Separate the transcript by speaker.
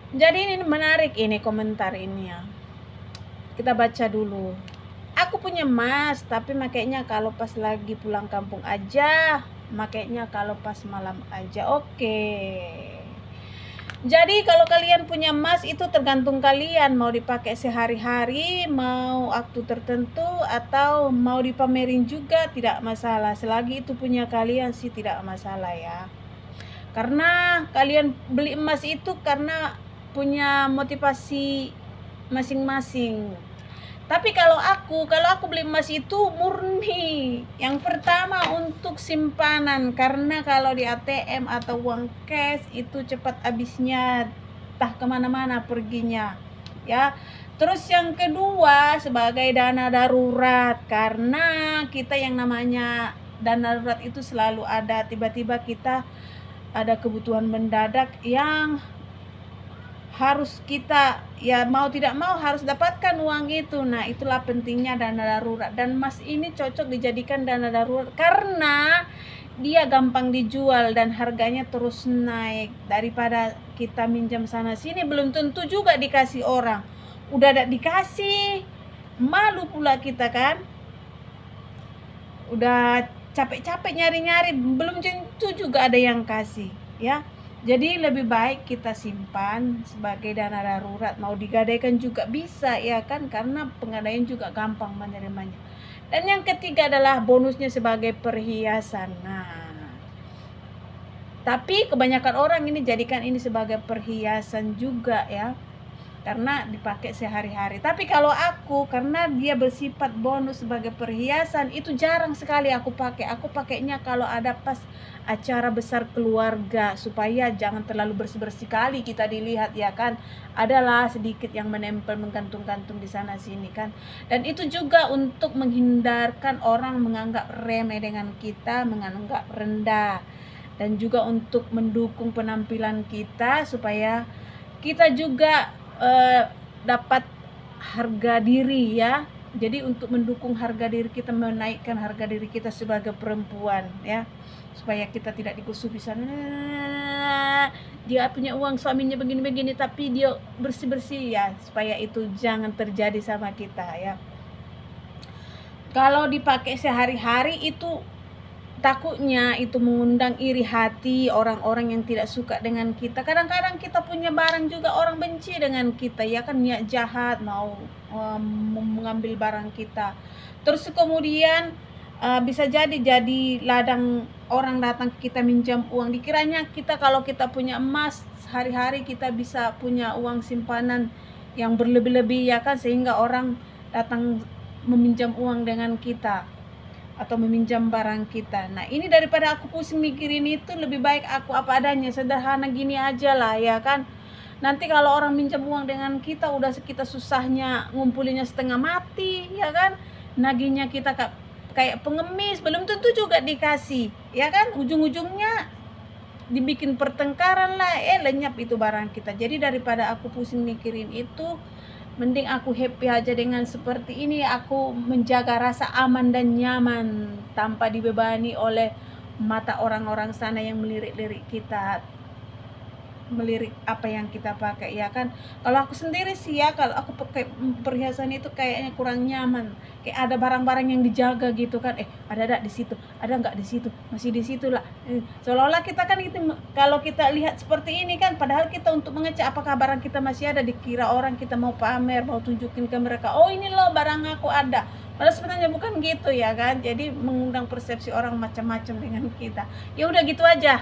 Speaker 1: Jadi ini menarik ini komentar ini ya. Kita baca dulu. Aku punya emas, tapi makainya kalau pas lagi pulang kampung aja. Makainya kalau pas malam aja. Oke. Jadi kalau kalian punya emas itu tergantung kalian mau dipakai sehari-hari, mau waktu tertentu atau mau dipamerin juga tidak masalah. Selagi itu punya kalian sih tidak masalah ya. Karena kalian beli emas itu karena punya motivasi masing-masing. Tapi kalau aku beli emas itu murni. Yang pertama untuk simpanan, karena kalau di ATM atau uang cash itu cepat habisnya, entah kemana-mana perginya, ya. Terus yang kedua sebagai dana darurat, karena kita yang namanya dana darurat itu selalu ada, tiba-tiba kita ada kebutuhan mendadak yang harus kita ya mau tidak mau harus dapatkan uang itu. Nah, itulah pentingnya dana darurat, dan emas ini cocok dijadikan dana darurat karena dia gampang dijual dan harganya terus naik. Daripada kita minjam sana sini belum tentu juga dikasih orang. Udah ada dikasih, malu pula kita kan. Udah capek-capek nyari-nyari belum tentu juga ada yang kasih, ya. Jadi lebih baik kita simpan sebagai dana darurat, mau digadaikan juga bisa ya kan, karena penggadaian juga gampang menerimanya. Dan yang ketiga adalah bonusnya sebagai perhiasan. Nah, tapi kebanyakan orang ini jadikan ini sebagai perhiasan juga ya, karena dipakai sehari-hari. Tapi kalau aku, karena dia bersifat bonus sebagai perhiasan, itu jarang sekali aku pakai. Aku pakainya kalau ada pas acara besar keluarga, supaya jangan terlalu bersih-bersih kali kita dilihat ya kan. Adalah sedikit yang menempel menggantung-gantung di sana sini kan. Dan itu juga untuk menghindarkan orang menganggap remeh dengan kita, menganggap rendah. Dan juga untuk mendukung penampilan kita supaya kita juga dapat harga diri ya. Jadi untuk mendukung harga diri kita, menaikkan harga diri kita sebagai perempuan ya, supaya kita tidak dikusupi sana, dia punya uang suaminya begini-begini tapi dia bersih-bersih ya, supaya itu jangan terjadi sama kita ya. Kalau dipakai sehari-hari itu takutnya itu mengundang iri hati orang-orang yang tidak suka dengan kita. Kadang-kadang kita punya barang juga orang benci dengan kita ya kan, niat jahat mau mengambil barang kita. Terus kemudian bisa jadi ladang orang datang ke kita minjam uang, dikiranya kita kalau kita punya emas hari-hari kita bisa punya uang simpanan yang berlebih-lebih ya kan, sehingga orang datang meminjam uang dengan kita atau meminjam barang kita. Nah, ini daripada aku pusing mikirin itu, lebih baik aku apa adanya, sederhana gini aja lah ya kan. Nanti kalau orang minjam uang dengan kita, udah kita susahnya ngumpulinnya setengah mati ya kan, nagihnya kita kayak pengemis, belum tentu juga dikasih ya kan, ujung-ujungnya dibikin pertengkaran lah, lenyap itu barang kita. Jadi daripada aku pusing mikirin itu, mending aku happy aja dengan seperti ini. Aku menjaga rasa aman dan nyaman tanpa dibebani oleh mata orang-orang sana yang melirik-lirik kita, melirik apa yang kita pakai ya kan. Kalau aku sendiri sih ya, kalau aku pakai perhiasan itu kayaknya kurang nyaman, kayak ada barang-barang yang dijaga gitu kan, ada di situ, ada nggak di situ, masih di situ lah, seolah-olah kita kan itu, kalau kita lihat seperti ini kan, padahal kita untuk mengecek apakah barang kita masih ada, dikira orang kita mau pamer, mau tunjukin ke mereka, oh ini loh barang aku ada, padahal sebenarnya bukan gitu ya kan. Jadi mengundang persepsi orang macam-macam dengan kita. Ya udah gitu aja.